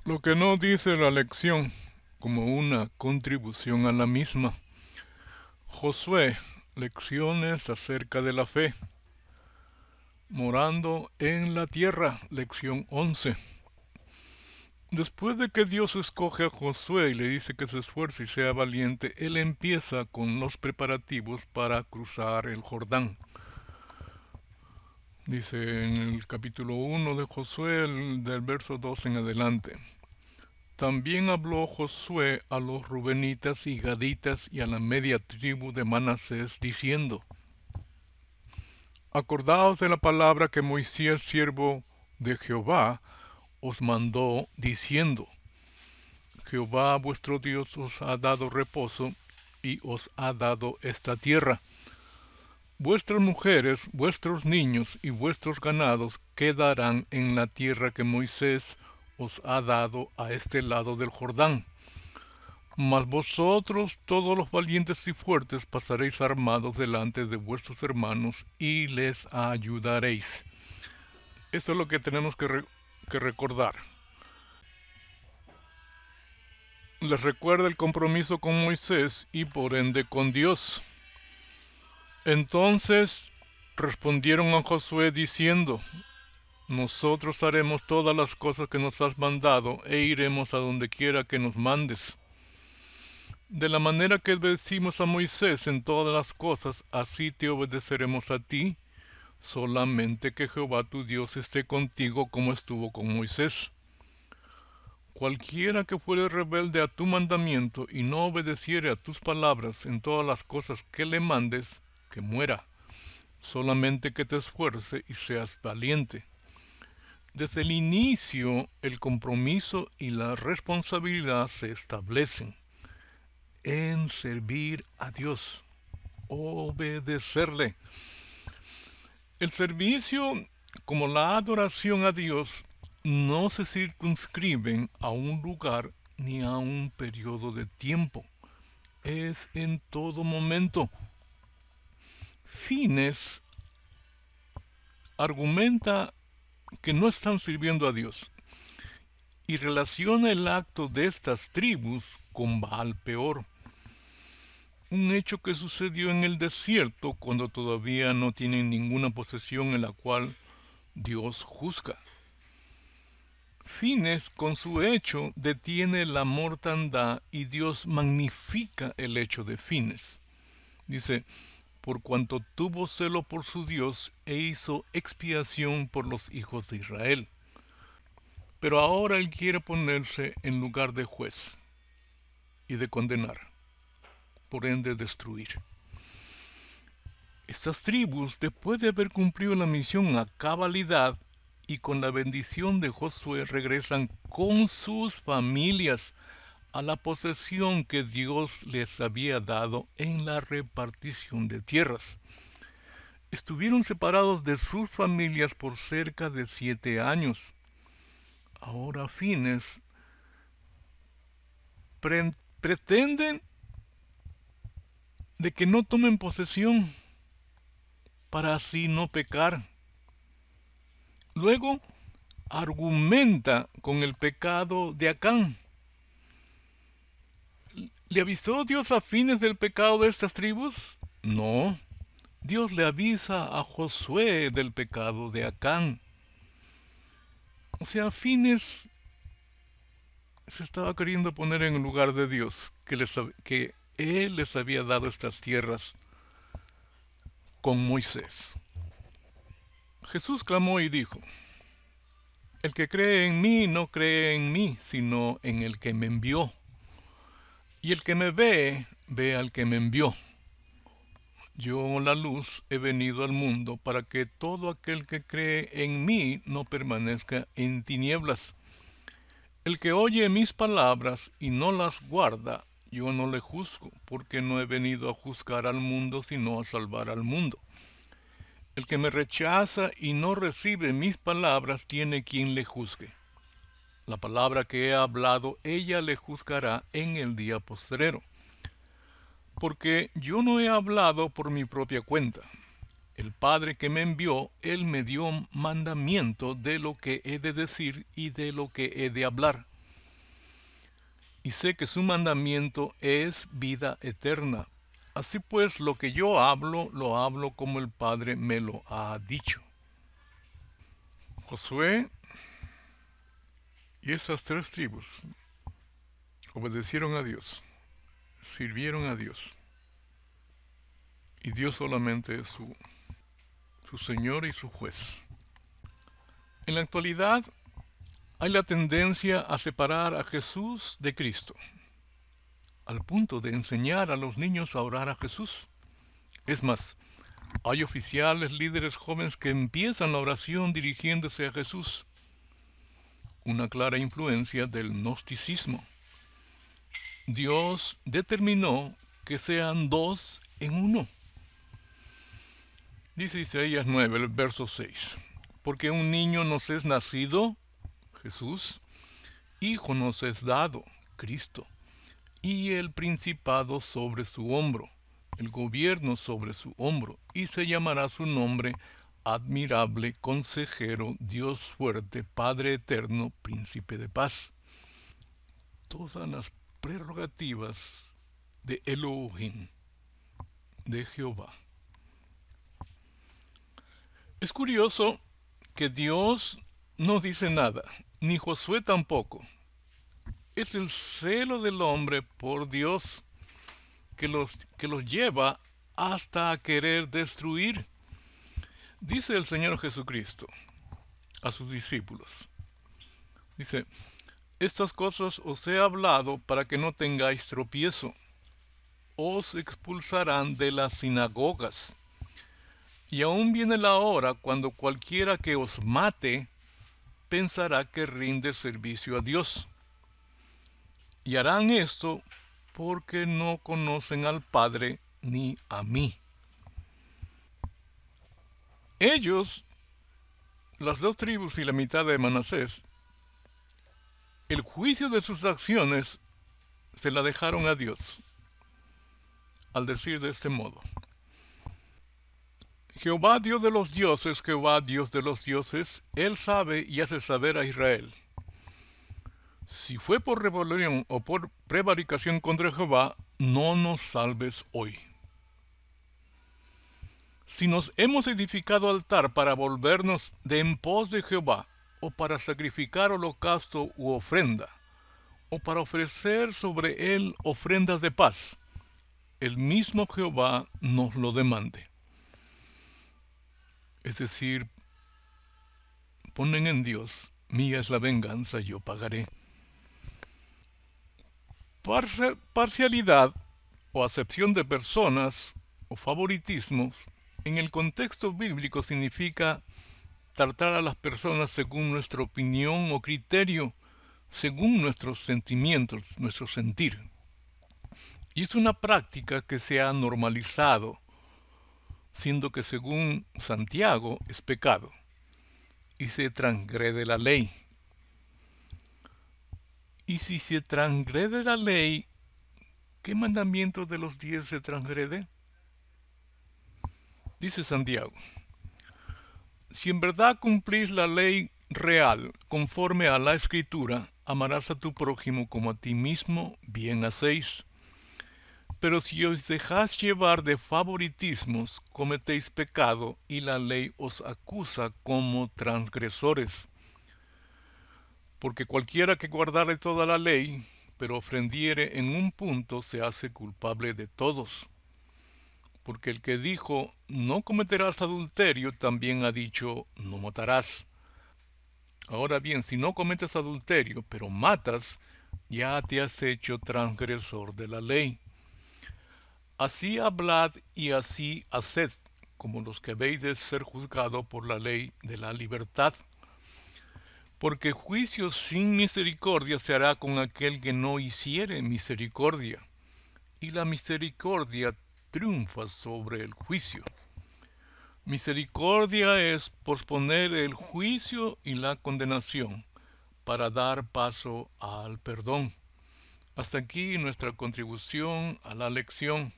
Lo que no dice la lección como una contribución a la misma. Josué, lecciones acerca de la fe. Morando en la tierra, lección 11. Después de que Dios escoge a Josué y le dice que se esfuerce y sea valiente, él empieza con los preparativos para cruzar el Jordán. Dice en el capítulo 1 de Josué, del verso 2 en adelante. También habló Josué a los rubenitas y gaditas y a la media tribu de Manasés, diciendo: Acordaos de la palabra que Moisés, siervo de Jehová, os mandó, diciendo: Jehová vuestro Dios os ha dado reposo y os ha dado esta tierra. Vuestras mujeres, vuestros niños y vuestros ganados quedarán en la tierra que Moisés os ha dado a este lado del Jordán. Mas vosotros, todos los valientes y fuertes, pasaréis armados delante de vuestros hermanos y les ayudaréis. Esto es lo que tenemos que recordar. Les recuerda el compromiso con Moisés y por ende con Dios. Entonces respondieron a Josué diciendo: Nosotros haremos todas las cosas que nos has mandado e iremos a donde quiera que nos mandes. De la manera que obedecimos a Moisés en todas las cosas, así te obedeceremos a ti, solamente que Jehová tu Dios esté contigo como estuvo con Moisés. Cualquiera que fuere rebelde a tu mandamiento y no obedeciere a tus palabras en todas las cosas que le mandes, que muera, solamente que te esfuerce y seas valiente. Desde el inicio, el compromiso y la responsabilidad se establecen en servir a Dios, obedecerle. El servicio, como la adoración a Dios, no se circunscriben a un lugar ni a un periodo de tiempo. Es en todo momento. Fines argumenta que no están sirviendo a Dios y relaciona el acto de estas tribus con Baal Peor, un hecho que sucedió en el desierto cuando todavía no tienen ninguna posesión en la cual Dios juzga. Fines, con su hecho, detiene la mortandad y Dios magnifica el hecho de Fines. Dice: por cuanto tuvo celo por su Dios e hizo expiación por los hijos de Israel. Pero ahora él quiere ponerse en lugar de juez y de condenar, por ende destruir. Estas tribus, después de haber cumplido la misión a cabalidad y con la bendición de Josué, regresan con sus familias a la posesión que Dios les había dado en la repartición de tierras. Estuvieron separados de sus familias por cerca de 7 años. Ahora Fines pretenden de que no tomen posesión para así no pecar. Luego argumenta con el pecado de Acán. ¿Le avisó Dios a Fines del pecado de estas tribus? No. Dios le avisa a Josué del pecado de Acán. O sea, Fines se estaba queriendo poner en el lugar de Dios, que Él les había dado estas tierras con Moisés. Jesús clamó y dijo: El que cree en mí no cree en mí, sino en el que me envió. Y el que me ve, ve al que me envió. Yo, la luz, he venido al mundo para que todo aquel que cree en mí no permanezca en tinieblas. El que oye mis palabras y no las guarda, yo no le juzgo, porque no he venido a juzgar al mundo, sino a salvar al mundo. El que me rechaza y no recibe mis palabras tiene quien le juzgue. La palabra que he hablado, ella le juzgará en el día postrero. Porque yo no he hablado por mi propia cuenta. El Padre que me envió, Él me dio mandamiento de lo que he de decir y de lo que he de hablar. y sé que su mandamiento es vida eterna. Así pues, lo que yo hablo, lo hablo como el Padre me lo ha dicho. Josué y esas 3 tribus obedecieron a Dios, sirvieron a Dios, y Dios solamente es su Señor y su juez. En la actualidad hay la tendencia a separar a Jesús de Cristo, al punto de enseñar a los niños a orar a Jesús. Es más, hay oficiales, líderes jóvenes que empiezan la oración dirigiéndose a Jesús, una clara influencia del gnosticismo. Dios determinó que sean 2 en 1. Dice Isaías 9, el verso 6. Porque un niño nos es nacido, Jesús, hijo nos es dado, Cristo, y el principado sobre su hombro, el gobierno sobre su hombro, y se llamará su nombre admirable, consejero, Dios fuerte, Padre eterno, príncipe de paz. Todas las prerrogativas de Elohim, de Jehová. Es curioso que Dios no dice nada, ni Josué tampoco. Es el celo del hombre por Dios que los lleva hasta a querer destruir. Dice el Señor Jesucristo a sus discípulos. Dice, estas cosas os he hablado para que no tengáis tropiezo. Os expulsarán de las sinagogas. Y aún viene la hora cuando cualquiera que os mate pensará que rinde servicio a Dios. Y harán esto porque no conocen al Padre ni a mí. Ellos, las 2 tribus y la mitad de Manasés, el juicio de sus acciones se la dejaron a Dios, al decir de este modo: Jehová Dios de los dioses, Jehová Dios de los dioses, Él sabe y hace saber a Israel. Si fue por rebelión o por prevaricación contra Jehová, no nos salves hoy. Si nos hemos edificado altar para volvernos de en pos de Jehová, o para sacrificar holocausto u ofrenda, o para ofrecer sobre él ofrendas de paz, el mismo Jehová nos lo demande. Es decir, ponen en Dios, mía es la venganza, yo pagaré. Parcialidad o acepción de personas o favoritismos en el contexto bíblico significa tratar a las personas según nuestra opinión o criterio, según nuestros sentimientos, nuestro sentir. Y es una práctica que se ha normalizado, siendo que según Santiago es pecado y se transgrede la ley. Y si se transgrede la ley, ¿qué mandamiento de los 10 se transgrede? Dice Santiago, si en verdad cumplís la ley real conforme a la Escritura, amarás a tu prójimo como a ti mismo, bien hacéis. Pero si os dejáis llevar de favoritismos, cometéis pecado y la ley os acusa como transgresores. Porque cualquiera que guardare toda la ley, pero ofendiere en un punto, se hace culpable de todos. Porque el que dijo, no cometerás adulterio, también ha dicho, no matarás. Ahora bien, si no cometes adulterio, pero matas, ya te has hecho transgresor de la ley. Así hablad y así haced, como los que habéis de ser juzgados por la ley de la libertad. Porque juicio sin misericordia se hará con aquel que no hiciere misericordia, y la misericordia triunfa sobre el juicio. Misericordia es posponer el juicio y la condenación para dar paso al perdón. Hasta aquí nuestra contribución a la lección.